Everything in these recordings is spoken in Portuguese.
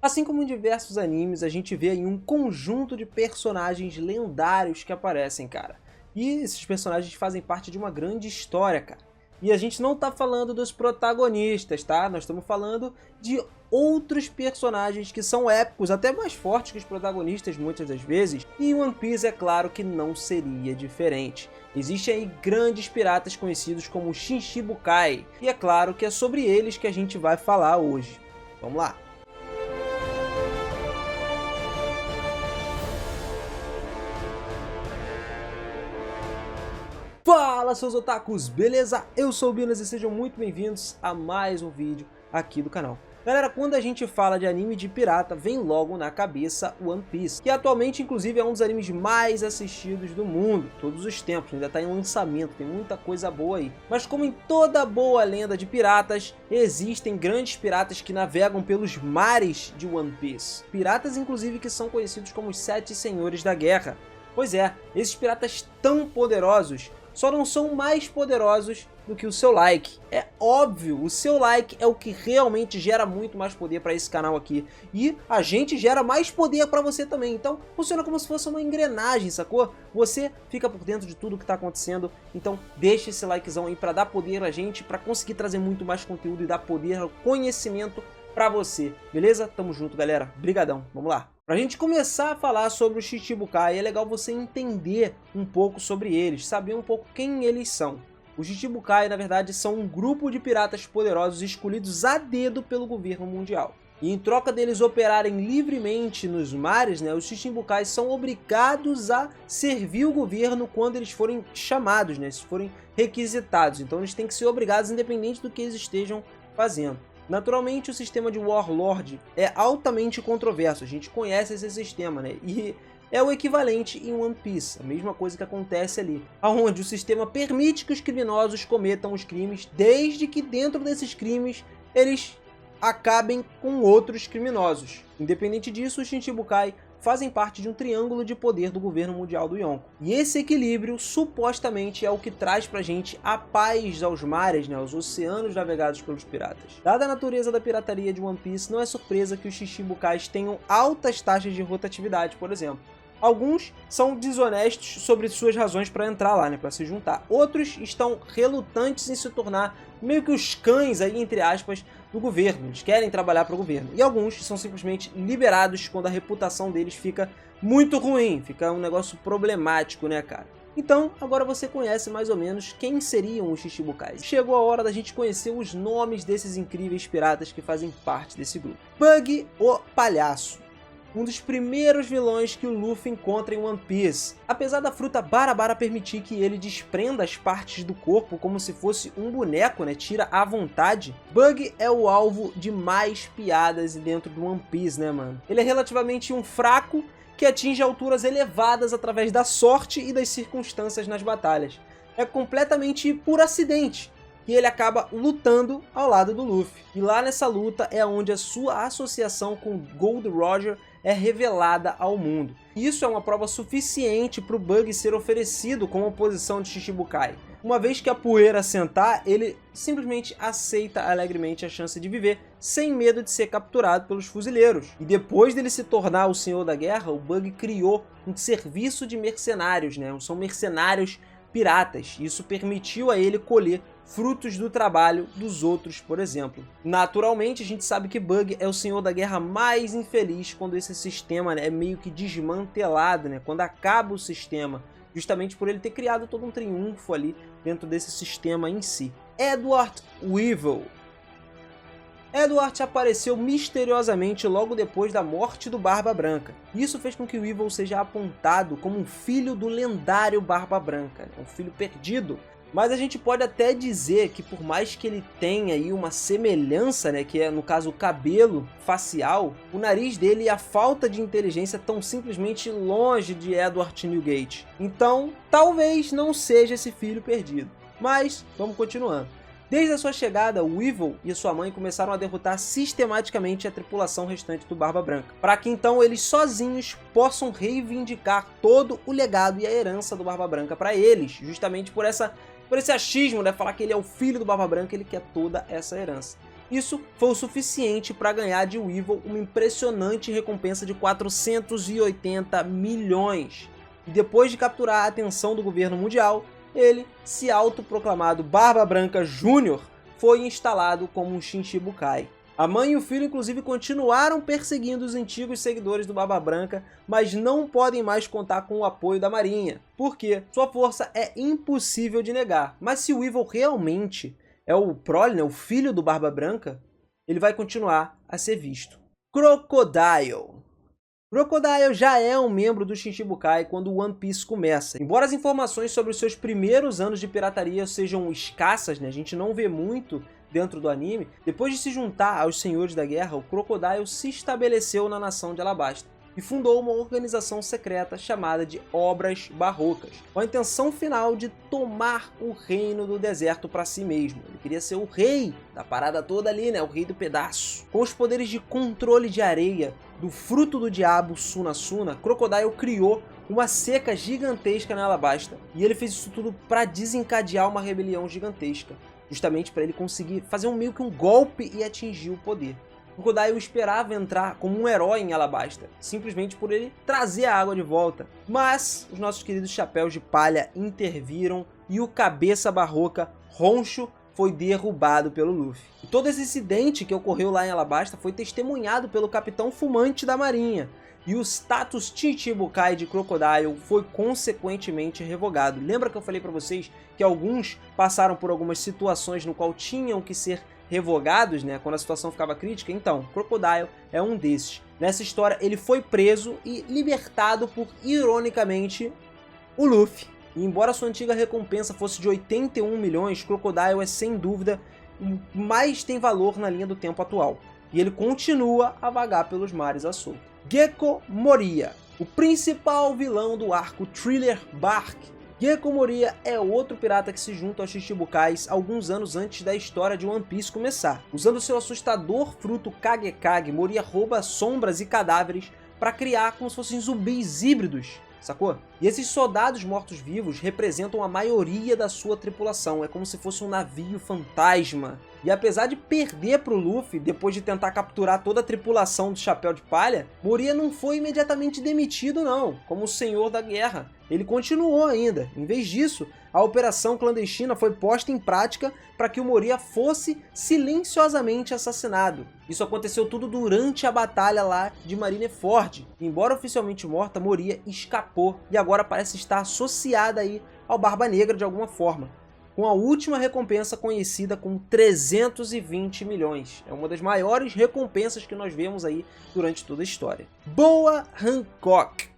Assim como em diversos animes, a gente vê aí um conjunto de personagens lendários que aparecem, cara. E esses personagens fazem parte de uma grande história, cara. E a gente não tá falando dos protagonistas, tá? Nós estamos falando de outros personagens que são épicos, até mais fortes que os protagonistas muitas das vezes. E em One Piece é claro que não seria diferente. Existem aí grandes piratas conhecidos como Shichibukai. E é claro que é sobre eles que a gente vai falar hoje. Vamos lá! Fala, seus otakus, beleza? Eu sou o Binas e sejam muito bem-vindos a mais um vídeo aqui do canal. Galera, quando a gente fala de anime de pirata, vem logo na cabeça One Piece, que atualmente, inclusive, é um dos animes mais assistidos do mundo, todos os tempos, ainda está em lançamento, tem muita coisa boa aí. Mas como em toda boa lenda de piratas, existem grandes piratas que navegam pelos mares de One Piece. Piratas, inclusive, que são conhecidos como os Sete Senhores da Guerra. Pois é, esses piratas tão poderosos só não são mais poderosos do que o seu like. É óbvio, o seu like é o que realmente gera muito mais poder para esse canal aqui. E a gente gera mais poder para você também. Então funciona como se fosse uma engrenagem, sacou? Você fica por dentro de tudo que tá acontecendo. Então deixa esse likezão aí para dar poder a gente, para conseguir trazer muito mais conteúdo e dar poder, conhecimento para você. Beleza? Tamo junto, galera. Brigadão. Vamos lá. Pra gente começar a falar sobre o Shichibukai, é legal você entender um pouco sobre eles, saber um pouco quem eles são. Os Shichibukai, na verdade, são um grupo de piratas poderosos escolhidos a dedo pelo governo mundial. E em troca deles operarem livremente nos mares, os Shichibukai são obrigados a servir o governo quando eles forem chamados, se forem requisitados. Então eles têm que ser obrigados independente do que eles estejam fazendo. Naturalmente, o sistema de Warlord é altamente controverso, a gente conhece esse sistema, e é o equivalente em One Piece, a mesma coisa que acontece ali, onde o sistema permite que os criminosos cometam os crimes, desde que dentro desses crimes eles acabem com outros criminosos. Independente disso, os Shichibukai fazem parte de um triângulo de poder do governo mundial do Yonko. E esse equilíbrio, supostamente, é o que traz pra gente a paz aos mares, aos oceanos navegados pelos piratas. Dada a natureza da pirataria de One Piece, não é surpresa que os Shichibukais tenham altas taxas de rotatividade, por exemplo. Alguns são desonestos sobre suas razões para entrar lá, para se juntar. Outros estão relutantes em se tornar meio que os cães, aí, entre aspas, do governo. Eles querem trabalhar para o governo. E alguns são simplesmente liberados quando a reputação deles fica muito ruim. Fica um negócio problemático, cara? Então, agora você conhece mais ou menos quem seriam os Shichibukais. Chegou a hora da gente conhecer os nomes desses incríveis piratas que fazem parte desse grupo. Bug, o palhaço. Um dos primeiros vilões que o Luffy encontra em One Piece. Apesar da fruta Barabara permitir que ele desprenda as partes do corpo como se fosse um boneco, tira à vontade, Bug é o alvo de mais piadas dentro do One Piece, mano? Ele é relativamente um fraco que atinge alturas elevadas através da sorte e das circunstâncias nas batalhas. É completamente por acidente que ele acaba lutando ao lado do Luffy. E lá nessa luta é onde a sua associação com Gold Roger é revelada ao mundo. Isso é uma prova suficiente para o Bug ser oferecido como oposição de Shichibukai. Uma vez que a poeira assentar, ele simplesmente aceita alegremente a chance de viver, sem medo de ser capturado pelos fuzileiros. E depois dele se tornar o Senhor da Guerra, o Bug criou um serviço de mercenários, São mercenários piratas. Isso permitiu a ele colher frutos do trabalho dos outros, por exemplo. Naturalmente, a gente sabe que Bug é o Senhor da Guerra mais infeliz quando esse sistema é meio que desmantelado, quando acaba o sistema, justamente por ele ter criado todo um triunfo ali dentro desse sistema em si. Edward Weevil. Edward apareceu misteriosamente logo depois da morte do Barba Branca. Isso fez com que Weevil seja apontado como um filho do lendário Barba Branca, um filho perdido. Mas a gente pode até dizer que por mais que ele tenha aí uma semelhança, que é no caso o cabelo facial, o nariz dele e a falta de inteligência estão simplesmente longe de Edward Newgate. Então, talvez não seja esse filho perdido. Mas, vamos continuando. Desde a sua chegada, Weevil e sua mãe começaram a derrotar sistematicamente a tripulação restante do Barba Branca, para que então eles sozinhos possam reivindicar todo o legado e a herança do Barba Branca para eles, justamente por esse achismo, falar que ele é o filho do Barba Branca, ele quer toda essa herança. Isso foi o suficiente para ganhar de Weevil uma impressionante recompensa de 480 milhões. E depois de capturar a atenção do governo mundial, ele, se autoproclamado Barba Branca Jr., foi instalado como um Shichibukai. A mãe e o filho inclusive continuaram perseguindo os antigos seguidores do Barba Branca, mas não podem mais contar com o apoio da Marinha, porque sua força é impossível de negar. Mas se o Weevil realmente é o prole, o filho do Barba Branca, ele vai continuar a ser visto. Crocodile. Crocodile já é um membro do Shichibukai quando o One Piece começa. Embora as informações sobre os seus primeiros anos de pirataria sejam escassas, a gente não vê muito dentro do anime, depois de se juntar aos Senhores da Guerra, o Crocodile se estabeleceu na nação de Alabasta e fundou uma organização secreta chamada de Obras Barrocas, com a intenção final de tomar o reino do deserto para si mesmo. Ele queria ser o rei da parada toda ali, o rei do pedaço. Com os poderes de controle de areia, do fruto do diabo Suna Suna, Crocodile criou uma seca gigantesca na Alabasta, e ele fez isso tudo para desencadear uma rebelião gigantesca, justamente para ele conseguir fazer meio que um golpe e atingir o poder. Crocodile esperava entrar como um herói em Alabasta, simplesmente por ele trazer a água de volta. Mas os nossos queridos chapéus de palha interviram e o cabeça barroca Honshu foi derrubado pelo Luffy. E todo esse incidente que ocorreu lá em Alabasta foi testemunhado pelo Capitão Fumante da Marinha, e o status Chichibukai de Crocodile foi consequentemente revogado. Lembra que eu falei para vocês que alguns passaram por algumas situações no qual tinham que ser revogados, quando a situação ficava crítica? Então, Crocodile é um desses. Nessa história, ele foi preso e libertado por, ironicamente, o Luffy. E embora sua antiga recompensa fosse de 81 milhões, Crocodile é sem dúvida o mais tem valor na linha do tempo atual. E ele continua a vagar pelos mares à solta. Gekko Moria, o principal vilão do arco Thriller Bark. Gekko Moria é outro pirata que se junta aos Shichibukais alguns anos antes da história de One Piece começar. Usando seu assustador fruto Kage-Kage, Moria rouba sombras e cadáveres para criar como se fossem zumbis híbridos, sacou? E esses soldados mortos-vivos representam a maioria da sua tripulação, é como se fosse um navio fantasma. E apesar de perder para o Luffy, depois de tentar capturar toda a tripulação do Chapéu de Palha, Moria não foi imediatamente demitido não, como o Senhor da Guerra. Ele continuou ainda. Em vez disso, a operação clandestina foi posta em prática para que o Moria fosse silenciosamente assassinado. Isso aconteceu tudo durante a batalha lá de Marineford. Embora oficialmente morta, Moria escapou e agora parece estar associada aí ao Barba Negra de alguma forma, com a última recompensa conhecida com 320 milhões. É uma das maiores recompensas que nós vemos aí durante toda a história. Boa Hancock.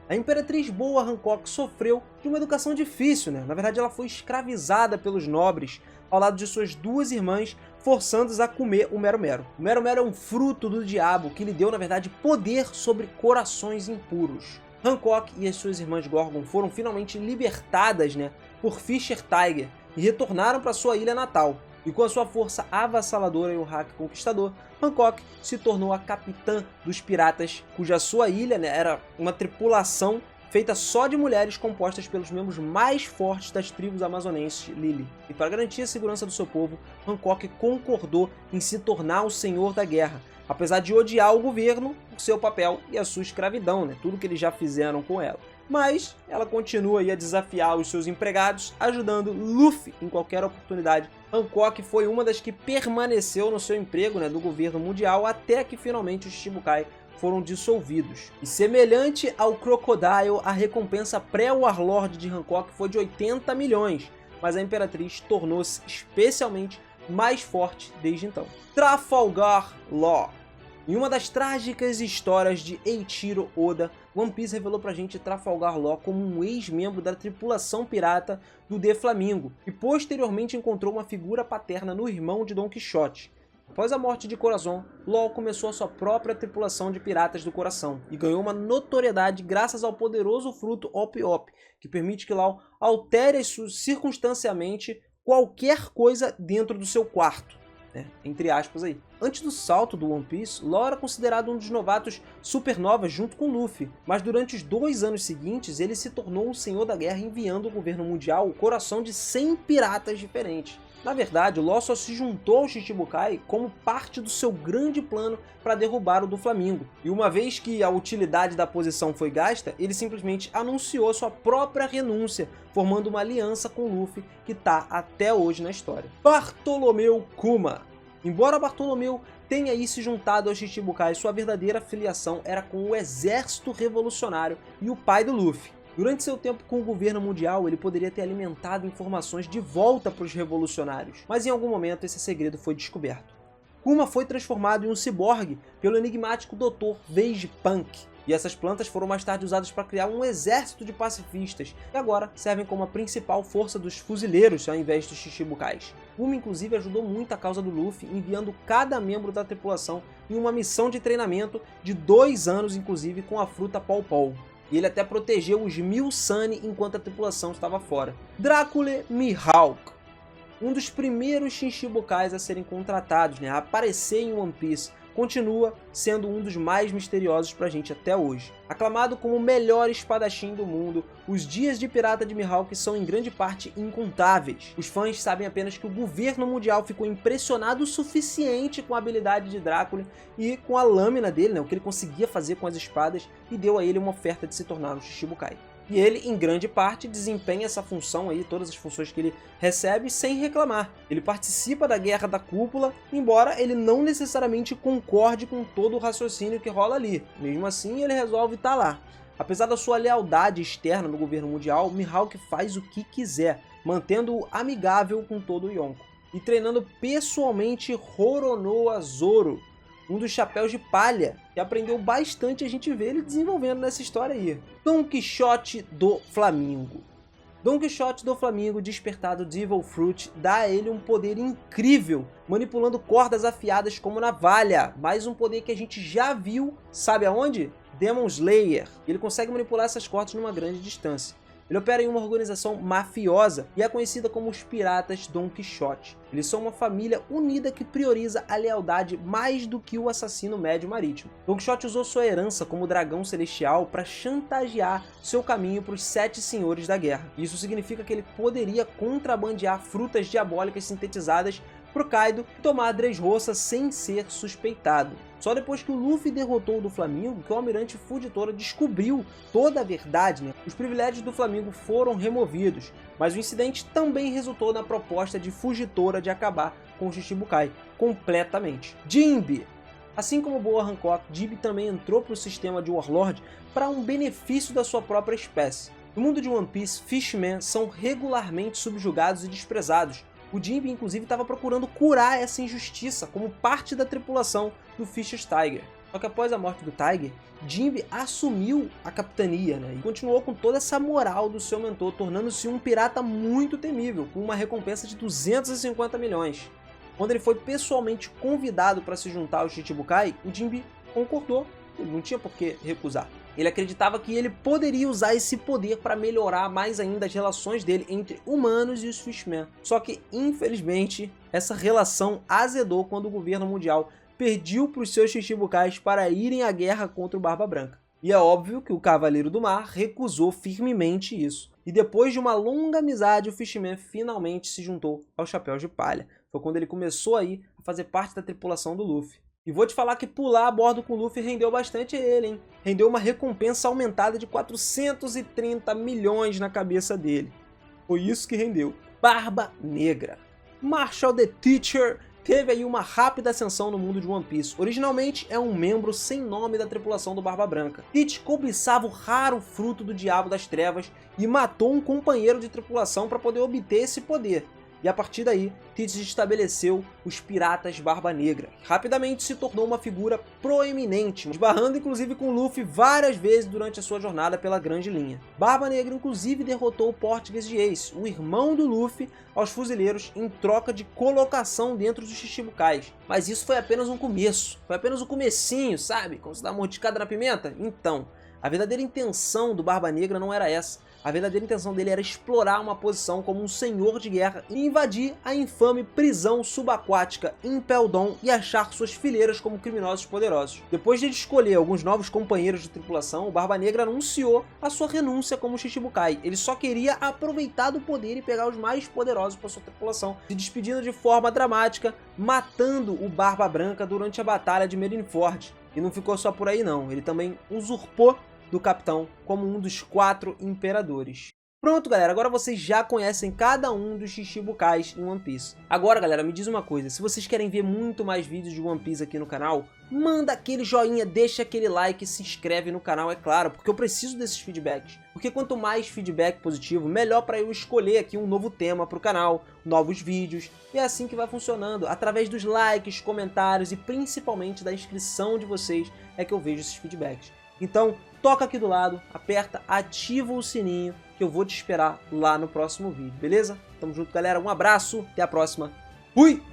A Imperatriz Boa Hancock sofreu de uma educação difícil, Na verdade, ela foi escravizada pelos nobres ao lado de suas duas irmãs, forçando-os a comer o Mero Mero. O Mero Mero é um fruto do diabo que lhe deu, na verdade, poder sobre corações impuros. Hancock e as suas irmãs Gorgon foram finalmente libertadas, por Fisher Tiger e retornaram para sua ilha natal. E com a sua força avassaladora e o hack conquistador, Hancock se tornou a capitã dos piratas, cuja sua ilha era uma tripulação feita só de mulheres compostas pelos membros mais fortes das tribos amazonenses Lili. E para garantir a segurança do seu povo, Hancock concordou em se tornar o Senhor da Guerra, apesar de odiar o governo, o seu papel e a sua escravidão, tudo que eles já fizeram com ela. Mas ela continua a desafiar os seus empregados, ajudando Luffy em qualquer oportunidade. Hancock foi uma das que permaneceu no seu emprego do governo mundial até que finalmente os Shichibukai foram dissolvidos. E semelhante ao Crocodile, a recompensa pré-Warlord de Hancock foi de 80 milhões, mas a Imperatriz tornou-se especialmente mais forte desde então. Trafalgar Law. Em uma das trágicas histórias de Eiichiro Oda, One Piece revelou pra gente Trafalgar Law como um ex-membro da tripulação pirata do The Flamingo, e posteriormente encontrou uma figura paterna no irmão de Don Quixote. Após a morte de Corazon, Law começou a sua própria tripulação de piratas do coração, e ganhou uma notoriedade graças ao poderoso fruto Op Op, que permite que Law altere circunstancialmente qualquer coisa dentro do seu quarto. Entre aspas aí. Antes do salto do One Piece, Law era considerado um dos novatos supernovas junto com Luffy, mas durante os 2 anos seguintes ele se tornou o Senhor da Guerra, enviando ao governo mundial o coração de 100 piratas diferentes. Na verdade, o Law só se juntou ao Shichibukai como parte do seu grande plano para derrubar o do Flamengo. E uma vez que a utilidade da posição foi gasta, ele simplesmente anunciou sua própria renúncia, formando uma aliança com o Luffy que está até hoje na história. Bartolomeu Kuma. Embora Bartolomeu tenha aí se juntado ao Shichibukai, sua verdadeira filiação era com o exército revolucionário e o pai do Luffy. Durante seu tempo com o governo mundial, ele poderia ter alimentado informações de volta para os revolucionários, mas em algum momento esse segredo foi descoberto. Kuma foi transformado em um ciborgue pelo enigmático Dr. Vegapunk, e essas plantas foram mais tarde usadas para criar um exército de pacifistas, e agora servem como a principal força dos fuzileiros ao invés dos Shichibukais. Kuma inclusive ajudou muito a causa do Luffy, enviando cada membro da tripulação em uma missão de treinamento de 2 anos, inclusive com a fruta Paw Paw. E ele até protegeu os 1000 Sunny enquanto a tripulação estava fora. Dracula Mihawk, um dos primeiros Shichibukais a serem contratados, a aparecer em One Piece, continua sendo um dos mais misteriosos pra gente até hoje. Aclamado como o melhor espadachim do mundo, os dias de pirata de Mihawk são em grande parte incontáveis. Os fãs sabem apenas que o governo mundial ficou impressionado o suficiente com a habilidade de Drácula e com a lâmina dele, o que ele conseguia fazer com as espadas, e deu a ele uma oferta de se tornar um Shichibukai. E ele, em grande parte, desempenha essa função aí, todas as funções que ele recebe, sem reclamar. Ele participa da Guerra da Cúpula, embora ele não necessariamente concorde com todo o raciocínio que rola ali. Mesmo assim, ele resolve estar lá. Apesar da sua lealdade externa no governo mundial, Mihawk faz o que quiser, mantendo-o amigável com todo o Yonko. E treinando pessoalmente Roronoa Zoro, um dos chapéus de palha, que aprendeu bastante, a gente vê ele desenvolvendo nessa história aí. Don Quixote do Flamengo. Don Quixote do Flamengo, despertado de Evil Fruit, dá a ele um poder incrível, manipulando cordas afiadas como navalha, mais um poder que a gente já viu, sabe aonde? Demon Slayer. Ele consegue manipular essas cordas numa grande distância. Ele opera em uma organização mafiosa e é conhecida como os Piratas Don Quixote. Eles são uma família unida que prioriza a lealdade mais do que o assassino médio marítimo. Don Quixote usou sua herança como dragão celestial para chantagear seu caminho para os 7 senhores da guerra. Isso significa que ele poderia contrabandear frutas diabólicas sintetizadas para o Kaido e tomar a Dressrosa sem ser suspeitado. Só depois que o Luffy derrotou o do Flamengo que o Almirante Fujitora descobriu toda a verdade. Os privilégios do Flamengo foram removidos, mas o incidente também resultou na proposta de Fujitora de acabar com o Shichibukai completamente. Jinbe. Assim como Boa Hancock, Jinbe também entrou para o sistema de Warlord para um benefício da sua própria espécie. No mundo de One Piece, Fishmen são regularmente subjugados e desprezados. O Jinbe, inclusive, estava procurando curar essa injustiça como parte da tripulação do Fisher's Tiger. Só que após a morte do Tiger, Jinbe assumiu a capitania, e continuou com toda essa moral do seu mentor, tornando-se um pirata muito temível, com uma recompensa de 250 milhões. Quando ele foi pessoalmente convidado para se juntar ao Shichibukai, o Jinbe concordou, ele não tinha por que recusar. Ele acreditava que ele poderia usar esse poder para melhorar mais ainda as relações dele entre humanos e os Fishmen. Só que, infelizmente, essa relação azedou quando o governo mundial pediu para os seus Shichibukais para irem à guerra contra o Barba Branca. E é óbvio que o Cavaleiro do Mar recusou firmemente isso. E depois de uma longa amizade, o Fishman finalmente se juntou ao Chapéu de Palha. Foi quando ele começou aí a fazer parte da tripulação do Luffy. E vou te falar que pular a bordo com o Luffy rendeu bastante a ele, hein? Rendeu uma recompensa aumentada de 430 milhões na cabeça dele. Foi isso que rendeu. Barba Negra. Marshall the Teacher teve aí uma rápida ascensão no mundo de One Piece. Originalmente é um membro sem nome da tripulação do Barba Branca. Teach cobiçava o raro fruto do Diabo das Trevas e matou um companheiro de tripulação para poder obter esse poder. E a partir daí, Teach estabeleceu os Piratas Barba Negra. Rapidamente se tornou uma figura proeminente, esbarrando inclusive com Luffy várias vezes durante a sua jornada pela Grande Linha. Barba Negra inclusive derrotou o Português de Ace, o irmão do Luffy, aos fuzileiros em troca de colocação dentro dos Shichibukais. Mas isso foi apenas um começo, foi apenas o comecinho, sabe? Como se dá uma mordicada na pimenta? Então, a verdadeira intenção do Barba Negra não era essa. A verdadeira intenção dele era explorar uma posição como um senhor de guerra e invadir a infame prisão subaquática Impel Down e achar suas fileiras como criminosos poderosos. Depois de ele escolher alguns novos companheiros de tripulação, o Barba Negra anunciou a sua renúncia como Shichibukai. Ele só queria aproveitar do poder e pegar os mais poderosos para sua tripulação, se despedindo de forma dramática, matando o Barba Branca durante a Batalha de Marineford. E não ficou só por aí não, ele também usurpou do capitão como um dos 4 imperadores. Pronto, galera, agora vocês já conhecem cada um dos Shichibukais em One Piece. Agora, galera, me diz uma coisa, se vocês querem ver muito mais vídeos de One Piece aqui no canal, manda aquele joinha, deixa aquele like, se inscreve no canal, é claro, porque eu preciso desses feedbacks. Porque quanto mais feedback positivo, melhor para eu escolher aqui um novo tema para o canal, novos vídeos, e é assim que vai funcionando. Através dos likes, comentários e principalmente da inscrição de vocês é que eu vejo esses feedbacks. Então, toca aqui do lado, aperta, ativa o sininho, que eu vou te esperar lá no próximo vídeo, beleza? Tamo junto, galera. Um abraço, até a próxima. Fui!